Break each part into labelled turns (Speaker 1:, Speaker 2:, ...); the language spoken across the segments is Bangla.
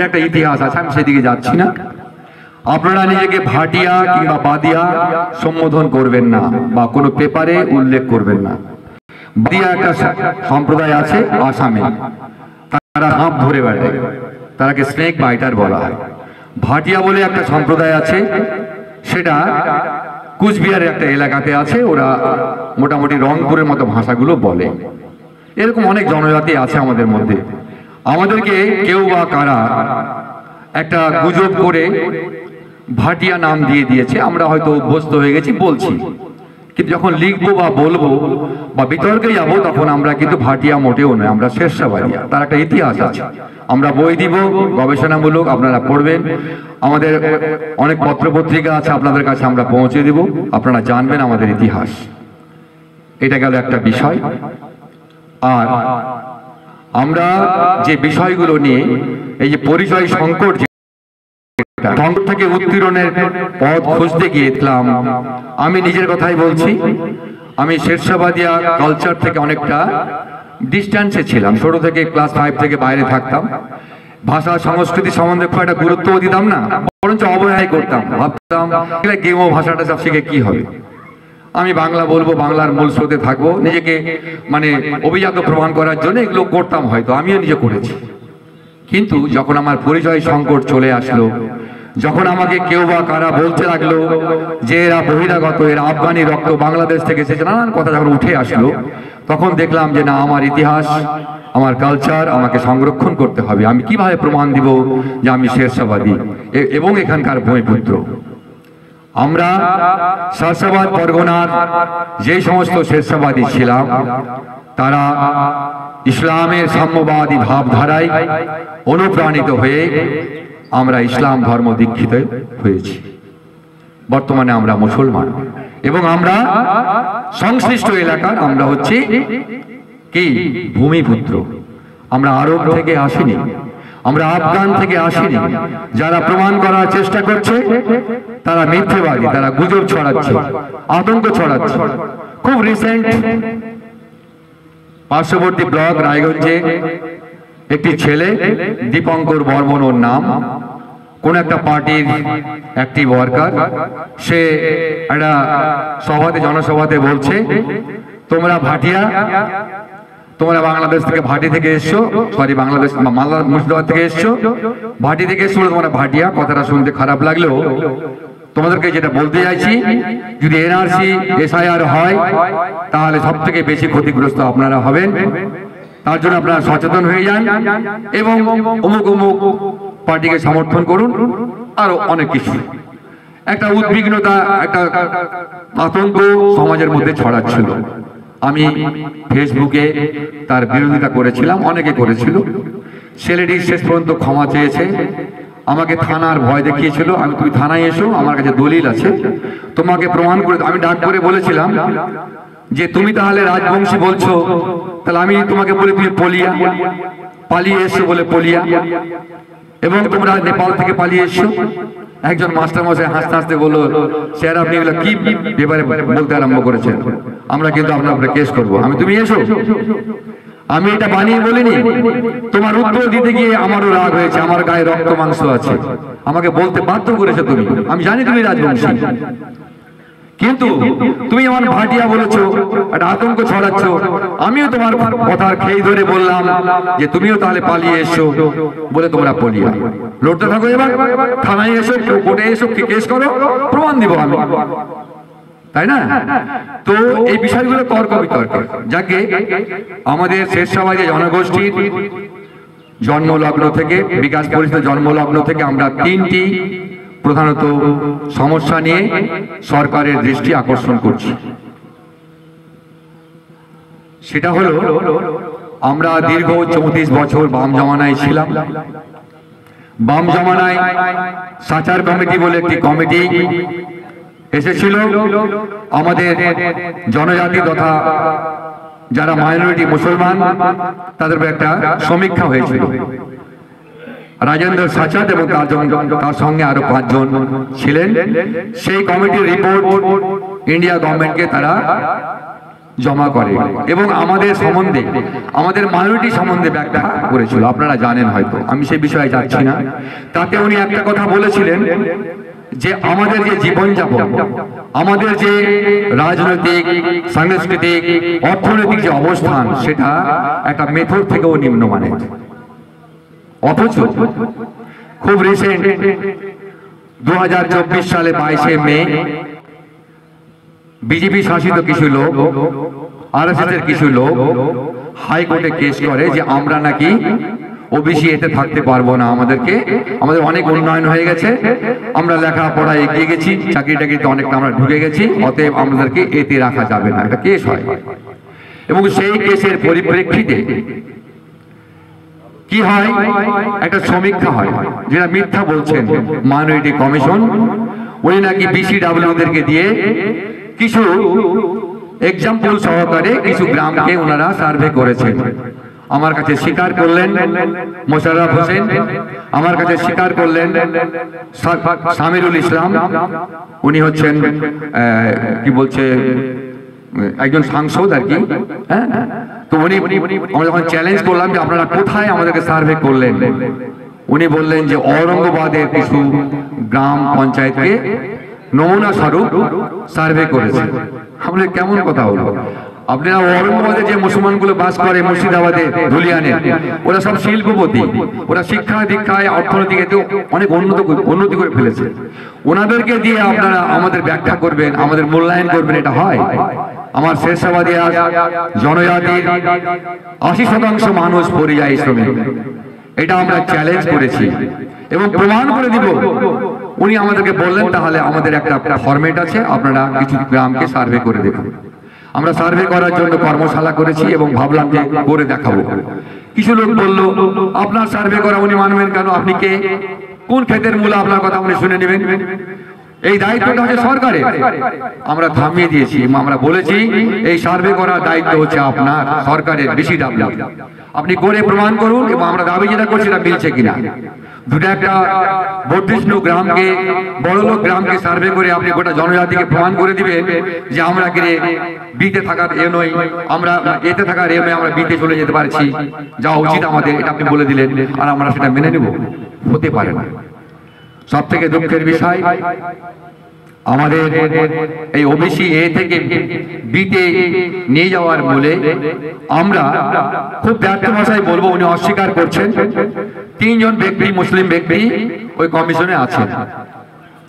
Speaker 1: একটা ইতিহাস আছে, আমি সেদিকে যাচ্ছি না। আপনারা নিজেকে ভাটিয়া কিংবা বাদিয়া সম্বোধন করবেন না বা কোনো পেপারে উল্লেখ করবেন না। বাদিয়া একটা সম্প্রদায় আছে আসামে, তারা হাঁপ ধরে বেড়ায়, তারাকে স্নেক বাইটার বলা হয়। ভাটিয়া বলে একটা সম্প্রদায় আছে, সেটা কুচবিহারের একটা এলাকাতে আছে, ওরা মোটামুটি রংপুরের মতো ভাষাগুলো বলে। এরকম অনেক জনজাতি আছে আমাদের মধ্যে। আমাদেরকে কেউ বা কারা একটা গুজব করে ভাটিয়া নাম দিয়ে দিয়েছে, আমরা হয়তো অভ্যস্ত হয়ে গেছি বলছি, কিন্তু যখন লিখবো বা বলবো বা বিতর্কে যাবো তখন আমরা কিন্তু ভাটিয়া মোটেও নয়, আমরা শেরশাবাদিয়া। তার একটা ইতিহাস আছে, আমরা বই দিব গবেষণামূলক, আপনারা পড়বেন। আমাদের অনেক পত্রপত্রিকা আছে, আপনাদের কাছে আমরা পৌঁছে দিব, আপনারা জানবেন আমাদের ইতিহাস। এটা গেল একটা বিষয়। আর আমরা যে বিষয়গুলো নিয়ে এই যে পরিচয় সংকট থেকে উত্তীর্ণের পথ খুঁজতে গিয়েছিলাম, আমি নিজের কথাই বলছি, আমি শেরশাবাদিয়া কালচার থেকে অনেকটা ডিস্ট্যান্সে ছিলাম। ছোট থেকে ক্লাস 5 থেকে বাইরে থাকতাম, ভাষা সংস্কৃতি সম্বন্ধে খুব একটা গুরুত্বও দিতাম না, বরঞ্চ অবহেলাই করতাম। ভাবতাম গেমো ভাষাটা সব শিখে কি হবে, আমি বাংলা বলবো, বাংলার মূল স্রোতে থাকবো, নিজেকে মানে অভিজাত প্রমাণ করার জন্য এগুলো করতাম, হয়তো আমিও নিজে করেছি। কিন্তু যখন আমার পরিচয় সংকট চলে আসলো, যখন আমাকে কেউ বা কারা বলতে লাগলো যে এরা বহিরাগত, এরা আফগানি রক্ত, বাংলাদেশ থেকে এসেছে, নানান কথা যখন উঠে আসলো, তখন দেখলাম যে না, আমার ইতিহাস, আমার কালচার আমাকে সংরক্ষণ করতে হবে। আমি কিভাবে প্রমাণ দিব যে আমি শেরশাবাদী এবং এখানকার ভূমিপুত্র। আমরা শেরশাবাদ পরগনার যে সমস্ত শেরশাবাদী ছিলাম, তারা ইসলামের সাম্যবাদী ভাবধারায় অনুপ্রাণিত হয়ে আমরা ইসলাম ধর্ম দীক্ষিত হয়েছি। বর্তমানে আমরা মুসলমান এবং আমরা সংশ্লিষ্ট এলাকার, আমরা হচ্ছে কি ভূমিপুত্র। আমরা আরব থেকে আসিনি, আমরা আফগান থেকে আসিনি। যারা প্রমাণ করার চেষ্টা করছে তারা মিথ্যেবাদী, তারা গুজব ছড়াচ্ছে, আতঙ্ক ছড়াচ্ছে। খুব রিসেন্ট পার্শ্ববর্তী ব্লক রায়গঞ্জে একটি ছেলে, দীপঙ্কর বর্মন ওর নাম, কোন একটা পার্টির অ্যাক্টিভ ওয়ার্কার, সে একটা সভাতে, জনসভাতে বলছে, তোমরা ভাটিয়া, তোমরা বাংলাদেশ থেকে ভাটি থেকে এসছো, সরি বাংলাদেশ মালদা মুর্শিদাবাদ থেকে এসছো, ভাটি থেকে এসছো, তোমরা ভাটিয়া। কথাটা শুনতে খারাপ লাগলেও তোমাদেরকে যেটা বলতে চাইছি, যদি এনআরসি এসআইআর হয় তাহলে সব থেকে বেশি ক্ষতিগ্রস্ত আপনারা হবেন। তার জন্য আপনারা সচেতন হয়ে যান এবং অমুক অমুক পার্টিকে সমর্থন করুন, আরো অনেক কিছু। একটা উদ্বিগ্নতা, একটা আতঙ্ক সমাজের মধ্যে ছড়াচ্ছিল। আমি ফেসবুকে তার বিরোধিতা করেছিলাম, অনেকে করেছিল। ছেলেটি শেষ পর্যন্ত ক্ষমা চেয়েছে, আমাকে থানার ভয় দেখিয়েছিল। আমি, তুমি থানায় এসো, আমার কাছে দলিল আছে, তোমাকে প্রমাণ করে। আমি ডাক করে বলেছিলাম যে তুমি তাহলে রাজবংশী বলছো, তাহলে আমি তোমাকে বলি তুমি পলিয়া, পালিয়ে এসছো বলে পলিয়া, এবং তোমরা নেপাল থেকে পালিয়ে এসছো। একজন মাস্টার মশাই হাসতে হাসতে বললো, স্যার আপনি এগুলো কি ব্যাপারে বলতে আরম্ভ করেছেন, আমরা কিন্তু আপনার উপরে কেস করবো। আমি, তুমি এসো, আমি এটা বানিয়ে বলিনি। তোমার উত্তর দিতে গিয়ে আমারও রাগ হয়েছে, আমার গায়ে রক্ত মাংস আছে, আমাকে বলতে বাধ্য করেছে তুমি। আমি জানি তুমি রাজবংশী, কিন্তু তুমি আমার ভাটিয়া বলেছো, একটা আতঙ্ক ছড়াচ্ছ। আমিও তোমার কথার খেই ধরে বললাম যে তুমিও তাহলে পালিয়ে এসো বলে তোমরা পলিয়া। লড়তে থাকো, এবার থানায় এসো, কোর্টে এসো, কেস করো, প্রমাণ দিব আমি, তাই না? তো এই বিষয়গুলো তর্ক বিতর্ক। যাকে আমাদের শেরশাবাদী জনগোষ্ঠীর জন্মলগ্ন থেকে, বিকাশ পরিষদের জন্মলগ্ন থেকে আমরা তিনটি প্রধানত সমস্যা নিয়ে সরকারের দৃষ্টি আকর্ষণ করছি। সেটা হলো, আমরা দীর্ঘ 34 বছর বাম জমানায় ছিলাম। বাম জমানায় সাচার কমিটি বলে একটি কমিটি এসেছিল, আমাদের জনজাতি তথা যারা মাইনরিটি মুসলমান তাদের একটা সমীক্ষা হয়েছিল। রাজেন্দ্র সাচাদ এবং তার সঙ্গে আরো 5 জন ছিলেন। সেই কমিটির রিপোর্ট ইন্ডিয়া গভর্নমেন্টকে তারা জমা করে এবং আমাদের সম্বন্ধে, আমাদের মাইনরিটি সম্বন্ধে ব্যাখ্যা করেছিল, আপনারা জানেন হয়তো, আমি সেই বিষয়ে যাচ্ছি না। তাতে উনি একটা কথা বলেছিলেন যে আমাদের যে জীবনযাপন, আমাদের যে রাজনৈতিক, সাংস্কৃতিক, অর্থনৈতিক যে অবস্থান, সেটা একটা মেথড থেকেও নিম্নমানের। অথচ খুব রিসেন্ট 2024 সালে 22শে মে বিজেপি শাসিত কিছু লোক, আরএসএস এর কিছু লোক হাইকোর্টে কেস করে যে আমরা নাকি ওবিসি এতে থাকতে পারবো না, আমাদের অনেক উন্নয়ন হয়ে গেছে, আমরা লেখাপড়া এগিয়ে গেছি, চাকরি টাকরিতে অনেকটা আমরা ঢুকে গেছি, অতএব আমাদেরকে এতে রাখা যাবে না। একটা কেস হয় এবং সেই কেসের পরিপ্রেক্ষিতে কি হয়, একটা সমীক্ষা হয়, যেটা মিথ্যা বলছেন মাইনরিটি কমিশন। উনি নাকি বিসিডব্লিউদেরকে দিয়ে কিছু এক্সাম্পল সহকারে কিছু গ্রামকে ওনারা সার্ভে করেছেন। আমার কাছে স্বীকার করলেন মোশাররফ হোসেন, আমার কাছে স্বীকার করলেন সামিরুল ইসলাম, উনি হচ্ছেন কি বলছে একজন সাংসদ আর কি। হ্যাঁ, তো উনি, আমরা যখন চ্যালেঞ্জ করলাম যে আপনারা কোথায় আমাদেরকে সার্ভে করলেন, উনি বললেন যে ঔরঙ্গাবাদের কিছু গ্রাম পঞ্চায়েতকে নমুনা স্বরূপ সার্ভে করেছে। আমরা কেমন কথা হলো, আপনারা ঔরঙ্গাবাদে যে মুসলমানগুলো বাস করে মুর্শিদাবাদে, ধুলিয়ানে, ওরা সব শিল্পপতি, ওরা শিক্ষা দীক্ষায় অর্থনীতিতে অনেক উন্নতি করে ফেলেছে। ওনাদেরকে দিয়ে আপনারা আমাদের ব্যাখ্যা করবেন, আমাদের মূল্যায়ন করবেন, এটা হয়? আমার শেরশাবাদী জনজাতির 80% মানুষ পরিযায়ী শ্রমিক, এটা আমরা চ্যালেঞ্জ করেছি এবং প্রমাণ করে দিব। উনি আমাদেরকে বললেন তাহলে আমাদের একটা ফরম্যাট আছে, আপনারা কিছু গ্রামকে সার্ভে করে দেখুন। আমরা সার্ভে করার জন্য কর্মশালা করেছি এবং ভাবলাম যে করে দেখাবো। কিছু লোক বলল আপনার সার্ভে করা উনি মানবেন কেন, আপনি কে, কোন ক্ষেতের মূল্য, আপনার কথা উনি শুনে নেবেন, এই দায়িত্বটা হচ্ছে সরকারের। আমরা থামিয়ে দিয়েছি, আমরা বলেছি এই সার্ভে করার দায়িত্ব হচ্ছে আপনার, সরকারের, বিসিডব্লিউ। আপনি করে প্রমাণ করুন এবং আমরা দাবি যেটা করছি এটা মিলছে কিনা। দুটো একটা বর্ধিষ্ণু গ্রামকে, বড়লোক গ্রামকে সার্ভে করে আপনি গোটা জনজাতিকে প্রমাণ করে দিবেন যে আমরা বিতে থাকার এ নই, আমরা এতে থাকার এ নয়, আমরা বিতে চলে যেতে পারছি, যা উচিত আমাদের, এটা আপনি বলে দিলেন, আর আমরা সেটা মেনে নেব? হতে পারে না। সব থেকে দুঃখের বিষয়, আমাদের এই ওবিসি এ থেকে বিতে নিয়ে যাওয়ার মূলে আমরা খুব ব্যর্থ ভাষায় বলবো, উনি অস্বীকার করছেন। 3 জন ব্যক্তি, মুসলিম ব্যক্তি ওই কমিশনে আছেন।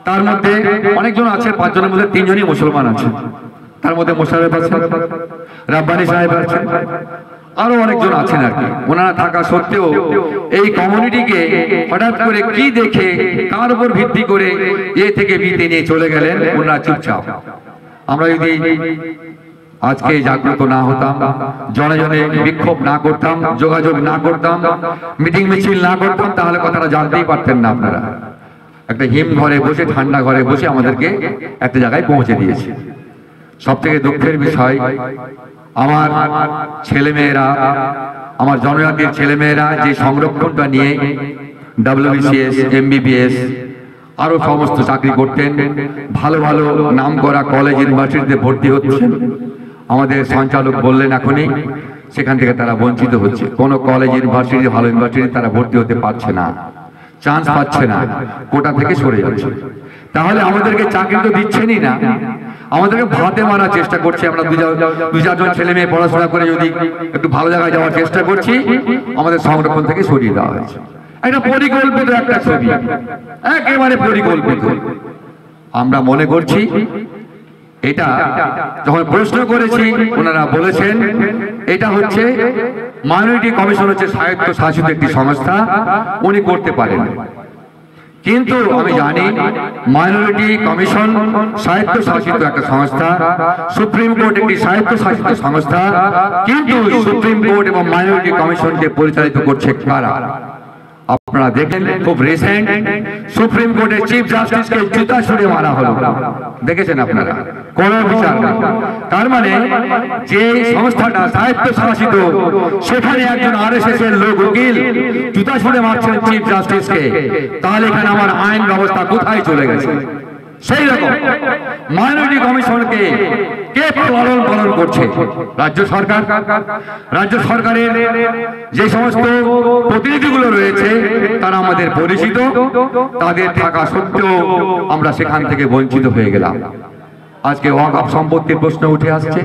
Speaker 1: তার মধ্যে অনেকজন আছে, 5 জনের মধ্যে 3 জনই মুসলমান আছে। তার মধ্যে মোশাররফ আছেন, রাব্বানি সাহেব আছেন, আরো অনেকজন আছেন আর কি। ওনারা থাকা সত্ত্বেও এই কমিউনিটিকে হঠাৎ করে কি দেখে, কার উপর ভিত্তি করে এ থেকে বিতে নিয়ে চলে গেলেন, ওনারা চুপচাপ। আমরা যদি আজকে জাগ্রত না হতাম, জনে জনে বিক্ষোভ না করতাম, যোগাযোগ না করতাম, মিটিং মিছিল না করতাম, তাহলে কথাটা জানতেই পারতেন না আপনারা। একটা হিম ঘরে বসে, ঠান্ডা ঘরে বসে আমাদেরকে একটা জায়গায় পৌঁছে দিয়েছে। সব থেকে দুঃখের বিষয়, আমার ছেলেমেয়েরা, আমার জনজাতির ছেলেমেয়েরা যে সংরক্ষণটা নিয়ে WBCS, MBBS আরো সমস্ত চাকরি করতেন, ভালো ভালো নাম করা কলেজ ইউনিভার্সিটিতে ভর্তি হচ্ছেন, আমাদের সঞ্চালক বললেন এখনই সেখান থেকে তারা বঞ্চিত হচ্ছে। কোনো কলেজ ইউনিভার্সিটি, ভালো ইউনিভার্সিটি তারা ভর্তি হতে পারছে না, চান্স পাচ্ছে না, কোটা থেকে সরে যাচ্ছে। তাহলে আমাদেরকে চাকরি তো দিচ্ছেনই না, আমাদেরকে ভাতে মারার চেষ্টা করছে। আমরা 2-4 জন ছেলে মেয়ে পড়াশোনা করে যদি একটু ভালো জায়গায় যাওয়ার চেষ্টা করছি, আমাদের সংরক্ষণ থেকে সরিয়ে দেওয়া হয়েছে। একটা পরিকল্পিত একটা ছবি, একেবারে পরিকল্পিত। আমরা মনে করছি এটা, যখন প্রশ্ন করেছি ওনারা বলেছেন এটা হচ্ছে মাইনরিটি কমিশন, হচ্ছে স্বায়ত্ত শাসিত একটি সংস্থা, উনি করতে পারেন। কিন্তু আমি জানি মাইনরিটি কমিশন স্বায়ত্তশাসিত একটা সংস্থা, সুপ্রিম কোর্ট একটি স্বায়ত্তশাসিত সংস্থা, কিন্তু সুপ্রিম কোর্ট এবং মাইনরিটি কমিশনকে পরিচালিত করছে কারা? আপনারা দেখেন খুব রিসেন্ট সুপ্রিম কোর্টের চিফ জাস্টিসকে জুতা ছুড়ে মারা হলো, দেখেছেন আপনারা, কোন বিচার নেই। তার মানে যে সংস্থাটা স্বায়ত্তশাসিত, সেখানে একজন আরএসএস এর লোক উকিল জুতা ছুড়ে মারছেন চিফ জাস্টিসকে, তাহলে এখানে আমার আইন ব্যবস্থা কোথায় চলে গেছে? সেই রকম মাইনরিটি কমিশনকে কে পালন করছে? রাজ্য সরকার। রাজ্য সরকারের যে সমস্ত প্রতিনিধিগুলো রয়েছে তারা আমাদের পরিচিত, তাদের থাকা সত্ত্বেও আমরা সেখান থেকে বঞ্চিত হয়ে গেলাম। আজকে ওয়াকফ সম্পত্তির প্রশ্ন উঠে আসছে।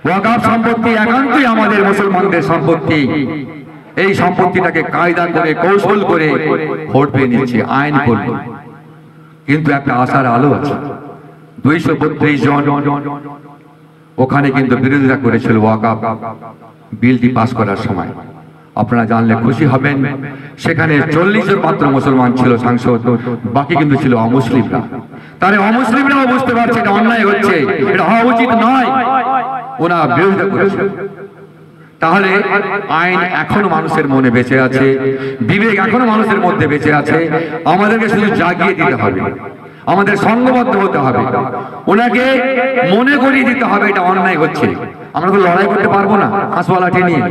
Speaker 1: ওয়াকফ সম্পত্তি একান্তই আমাদের মুসলমানদের সম্পত্তি। এই সম্পত্তিটাকে কায়দা করে কৌশল করে ভোট পেয়ে নিচ্ছে, আইন করবে। কিন্তু একটা আশার আলো আছে। 232 জন ওখানে কিন্তু বিরোধিতা করেছিল ওয়াকফ বিলটি পাস করার সময়। আপনারা জানলে খুশি হবেন, সেখানে 40 জন মাত্র মুসলমান ছিল সাংসদ, বাকি কিন্তু ছিল অমুসলিমরা। তাহলে অমুসলিমরাও বুঝতে পারছে এটা অন্যায় হচ্ছে, এটা হওয়া উচিত নয়, ওরা বিরোধিতা করেছে। তাহলে আইন এখনো মানুষের মনে বেঁচে আছে, বিবেক এখনো মানুষের মধ্যে বেঁচে আছে। আমাদেরকে শুধু জাগিয়ে দিতে হবে, আমাদের সংঘবদ্ধ হতে হবে, ওনাকে মনে করিয়ে দিতে হবে এটা অন্যায় হচ্ছে। আমরা তো লড়াই করতে পারবো না হাঁসওয়ালাটি নিয়ে,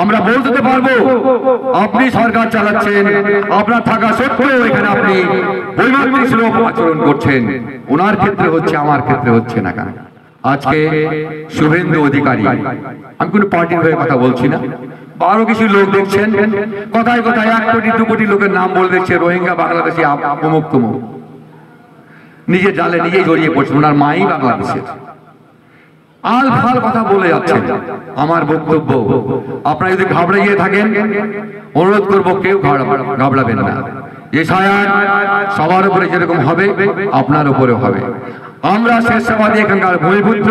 Speaker 1: আমরা বলতে পারবো আপনি সরকার চালাচ্ছেন, আপনার থাকা সত্ত্বেও এখানে আপনি বৈমাত্রিক সুলভ আচরণ করছেন। ওনার ক্ষেত্রে হচ্ছে, আমার ক্ষেত্রে হচ্ছে না কেন? আজকে শুভেন্দু অধিকারী, আমি কোনো পার্টির হয়ে কথা বলছি না, আরো কিছু লোক দেখছেন কথায় কথায় 1 কোটি 2 কোটি লোকের নাম বলে দিচ্ছে, রোহিঙ্গা, বাংলাদেশি, অমুক তমুক, নিজের জালে নিজেই জড়িয়ে পড়ছে। ওনার মাই বাংলাদেশের, আল ফাল কথা বলে যাচ্ছেন। আমার বক্তব্য, আপনারা যদি ঘাবড়ে গিয়ে থাকেন, অনুরোধ করবো কেউ ঘাবড়াবেন না। এসআইআর সবার উপরে যেরকম হবে আপনার উপরে হবে। আমরা শেরশাবাদী এখানকার ভূমিপুত্র,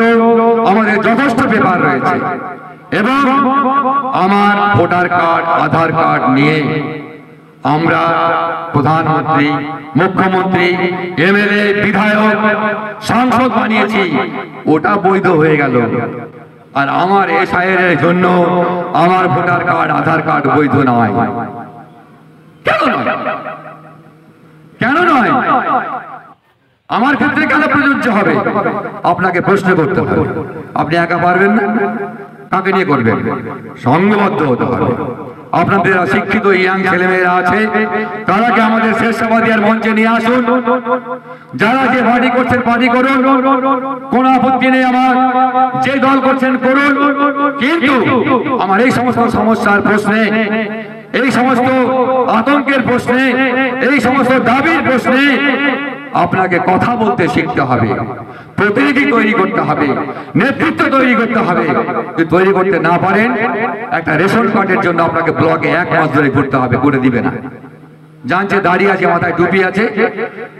Speaker 1: আমাদের যথেষ্ট পেপার রয়েছে এবং আমার ভোটার কার্ড, আধার কার্ড নিয়ে আমরা প্রধানমন্ত্রী, মুখ্যমন্ত্রী, এমএলএ, বিধায়ক, সাংসদ বানিয়েছি, ওটা বৈধ হয়ে গেল। আর আমার এসআইআর এর জন্য আমার ভোটার কার্ড, আধার কার্ড বৈধ নয়। কেন নয়? কেন নয়? আমার ক্ষেত্রে কেন প্রযোজ্য হবে? আপনাকে প্রশ্ন করতে হবে। আপনি একা পারবেন না, কাকে নিয়ে করবেন? সংঘবদ্ধ হতে হবে। আপনাদের শিক্ষিত ইয়াং ছেলেমেয়েরা আছে, তারাকে আমাদের শেরশাবাদিয়ার মঞ্চে নিয়ে আসুন। যারা যে পার্টি করছেন পার্টি করুন, কোন আপত্তি নেই আমার, যে দল করছেন করুন, কিন্তু আমার এই সমস্ত সমস্যার প্রশ্নে, এই সমস্ত আতঙ্কের প্রশ্নে, এই সমস্ত দাবির প্রশ্নে আপনাকে কথা বলতে শিখতে হবে, প্রতিনিধি তৈরি করতে হবে, নেতৃত্ব তৈরি করতে হবে। যদি তৈরি করতে না পারেন, একটা রেশন কার্ডের জন্য আপনাকে ব্লকে 1 মাস ধরে ঘুরতে হবে, করে দিবে না। জানছে দাঁড়িয়ে আছে, মাথায় টুপি আছে,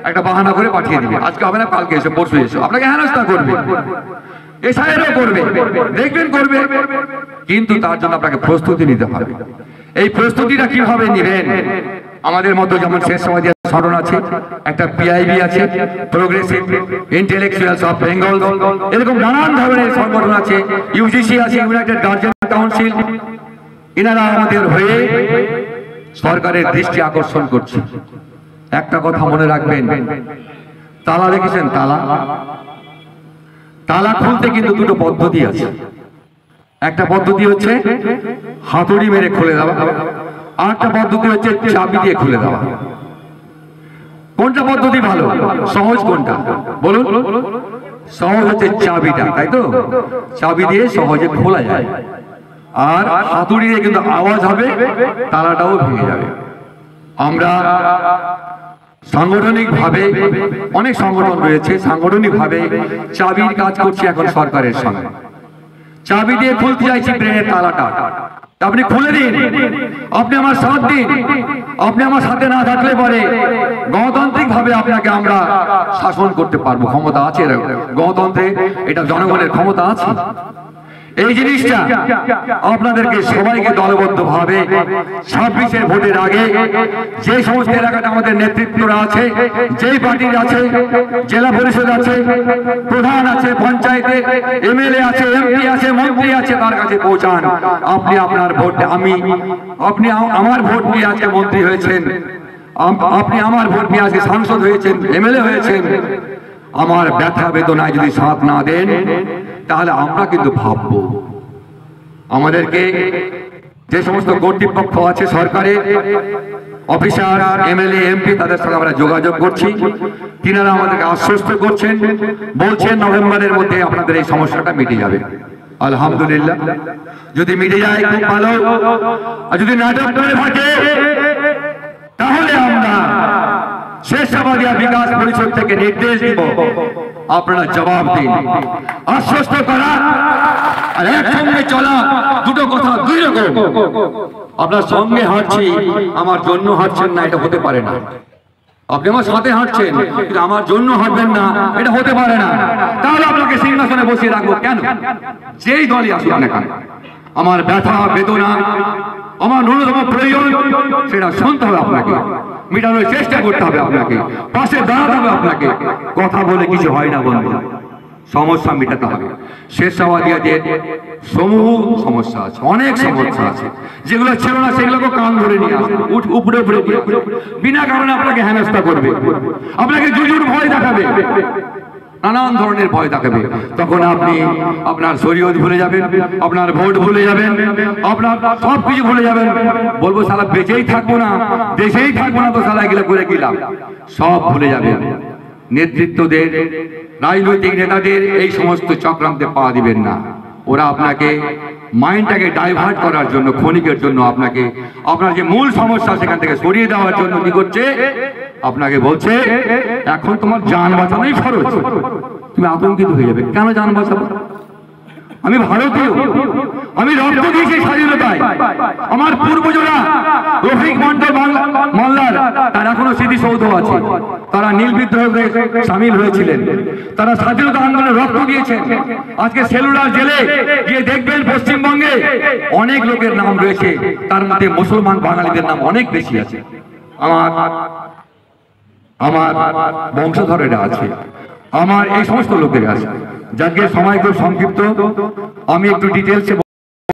Speaker 1: একটা বাহানা করে পাঠিয়ে দিবে, আজকে হবে না, কালকে এসো, পরশু এসো, আপনাকে হেনস্থা করবে, এসআইআরও করবে, দেখবেন করবে। কিন্তু তার জন্য আপনাকে প্রস্তুতি নিতে হবে। এই প্রস্তুতিটা কিভাবে নেবেন? আমাদের মতো যেমন শেরশাবাদিয়া সংগঠন আছে, একটা পিআইবি আছে, প্রোগ্রেসিভ ইন্টেলেকচুয়ালস অফ বেঙ্গল, এরকম নানান ধরনের সংগঠন আছে, ইউজিসি আছে, ইউনাইটেড গার্জিয়ান কাউন্সিল, এনারা আমাদের হয়ে সরকারের দৃষ্টি আকর্ষণ করছে। একটা কথা মনে রাখবেন, তালা দেখেছেন? তালা, তালা খুলতে কিন্তু 2টো পদ্ধতি আছে। একটা পদ্ধতি হচ্ছে হাতুড়ি মেরে খুলে দেওয়া, আর একটা পদ্ধতি হচ্ছে চাবি দিয়ে খুলে দেওয়া। কোনটা পদ্ধতি ভালো, সহজ কোনটা বলুন? সহজ হচ্ছে চাবিটা, তাই তো? চাবি দিয়ে সহজে খোলা যায়, আর হাতুড়ি দিয়ে কিন্তু আওয়াজ হবে, তালাটাও ভেঙে যাবে। আমরা সাংগঠনিক ভাবে, অনেক সংগঠন রয়েছে, সাংগঠনিক ভাবে চাবির কাজ করছি এখন সরকারের সঙ্গে। চাবি দিয়ে খুলতে চাইছি ব্রেনের তালাটা, আপনি খুলে দিন, আপনি আমার সাথ দিন। আপনি আমার সাথে না থাকলে পরে গণতান্ত্রিক ভাবে আপনাকে আমরা শাসন করতে পারবো, ক্ষমতা আছে গণতন্ত্রে, এটা জনগণের ক্ষমতা আছে। এই জিনিসটা আপনাদেরকে সবাইকে দলবদ্ধ ভাবে 26-এর ভোটের আগে যে সমস্ত এলাকাতে আমাদের নেতৃত্বরা আছে, যেই পার্টির আছে, জেলা পরিষদ আছে, প্রধান আছে, পঞ্চায়েতে এমএলএ আছে, এমপি আছে, মন্ত্রী আছে, তার কাছে পৌঁছান। আপনি আপনার ভোট, আপনি আমার ভোট নিয়ে আজকে মন্ত্রী হয়েছেন, আপনি আমার ভোট নিয়ে আজকে সাংসদ হয়েছেন, এমএলএ হয়েছেন। আমার ব্যথা বেদনায় যদি সাথ না দেন, তাহলে আমরা কিন্তু ভাববো আমাদেরকে যে সমস্ত কর্তৃপক্ষ আছে সরকারে, অফিসার, এমএলএ, এমপি তাদের সঙ্গে আমরা যোগাযোগ করছি। তিনারা আমাদেরকে আশ্বস্ত করছেন, বলছেন নভেম্বরের মধ্যে আপনাদের এই সমস্যাটা মিটে যাবে। আলহামদুলিল্লাহ, যদি মিটে যায় খুব ভালো, আর যদি নাটক করে থাকে তাহলে আমরা শেরশাবাদিয়া বিকাশ পরিষদ থেকে নির্দেশ দিব, আপনারা জবাব দিন। আশ্বস্ত করা আর একসঙ্গে চলা দুটো কথা দুই রকম। আপনার সঙ্গে হাঁটছি, আমার জন্য হাঁটছেন না, এটা হতে পারে না। আপনি আমার সাথে হাঁটছেন কিন্তু আমার জন্য হাঁটবেন না, এটা হতে পারে না। তাহলে আপনাকে সিংহাসনে বসিয়ে রাখবো কেন? যেই দলই আসুক না কেন, আমার ব্যথা বেদনা, আমার ন্যূনতম প্রয়োজন সেটা শুনতে হবে আপনাকে, মেটানোর চেষ্টা করতে হবে আপনাকে, পাশে দাঁড়াতে হবে আপনাকে। কথা বলে কিছু হয় না বন্ধু, সমস্যা মেটাতে হবে। শেরশাবাদিয়াদের সমূহ সমস্যা আছে, অনেক সমস্যা আছে, যেগুলো ছিল না সেগুলোকে কান ধরে নিয়ে আসবে, উপরে উপরে নিয়ে আসবে, বিনা কারণে আপনাকে হেনস্থা করবে, আপনাকে জুজুর ভয় দেখাবে, নানান ধরনের ভয় দেখাবে। তখন আপনি আপনার শরীয়ত ভুলে যাবেন, আপনার ভোট ভুলে যাবেন, আপনার সব কিছু ভুলে যাবেন। বলবো সালা বেঁচেই থাকবো না, দেশেই থাকবো না, তো সালা এগুলো করে গেলাম, সব ভুলে যাবেন। নেতৃত্বদের, রাজনৈতিক নেতাদের এই সমস্ত চক্রান্তে পা দিবেন না। ওরা আপনাকে মাইন্ডটাকে ডাইভার্ট করার জন্য, ক্ষণিকের জন্য আপনাকে আপনার যে মূল সমস্যা সেখান থেকে সরিয়ে দেওয়ার জন্য কি করছে, আপনাকে বলছে এখন তোমার জান বাঁচানোই ফরজ। তুমি আতঙ্কিত হয়ে যাবে, কেন জান বাঁচাবো? আমি ভারতীয়, আমি রক্ত দিয়েছি স্বাধীনতায়। আমার পূর্বজরা রফিক মন্ডল মোল্লার তার এখনো স্মৃতিসৌধ আছে, তারা নীল বিদ্রোহে সামিল হয়েছিলেন, তারা স্বাধীনতা আন্দোলনে রক্ত দিয়েছেন। আজকে সেলুলার জেলে গিয়ে দেখবেন পশ্চিমবঙ্গে অনেক লোকের নাম রয়েছে, তার মধ্যে মুসলমান বাঙালিদের নাম অনেক বেশি আছে। আমার বংশধরেরা আছে, আমার এই সমস্ত লোকের আছে। যাকে সময় খুব সংক্ষিপ্ত, আমি একটু ডিটেলসে